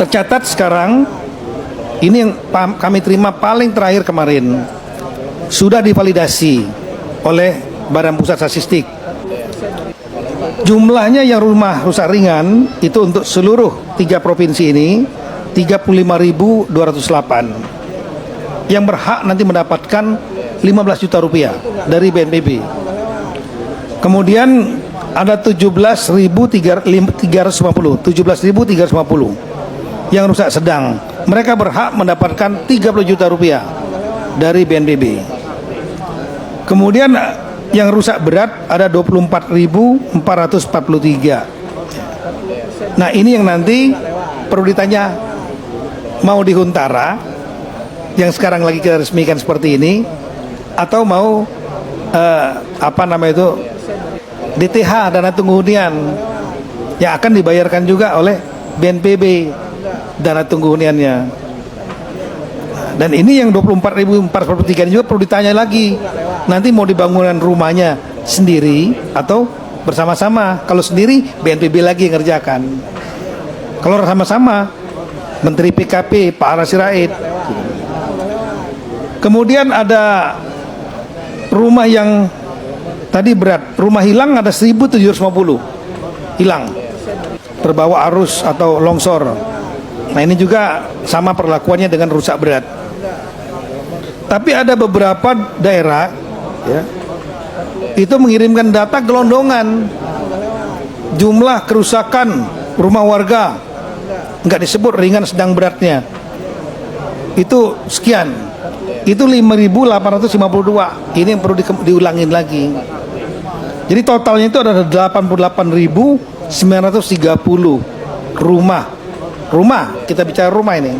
Tercatat sekarang, ini yang kami terima paling terakhir kemarin, sudah divalidasi oleh Badan Pusat Statistik. Jumlahnya yang rumah rusak ringan itu untuk seluruh 3 provinsi ini 35.208 yang berhak nanti mendapatkan 15 juta rupiah dari BNPB. Kemudian ada 17.350 yang rusak sedang. Mereka berhak mendapatkan 30 juta rupiah dari BNPB. Kemudian yang rusak berat ada 24.443. Nah, ini yang nanti perlu ditanya, mau di Huntara yang sekarang lagi kita resmikan seperti ini, atau mau DTH, dana tunggu hunian, yang akan dibayarkan juga oleh BNPB dana tunggu huniannya. Dan ini yang 24.443 juga perlu ditanya lagi, nanti mau dibangunan rumahnya sendiri atau bersama-sama. Kalau sendiri BNPB lagi yang ngerjakan, kalau sama-sama Menteri PKP Pak Ara Sirait. Kemudian ada rumah yang tadi berat, rumah hilang ada 1.750 hilang terbawa arus atau longsor. Nah, ini juga sama perlakuannya dengan rusak berat. Tapi ada beberapa daerah ya, itu mengirimkan data gelondongan jumlah kerusakan rumah warga, nggak disebut ringan sedang beratnya, itu sekian, itu 5.852. Ini yang perlu diulangin lagi. Jadi totalnya itu ada 88.930 rumah. Kita bicara rumah ini.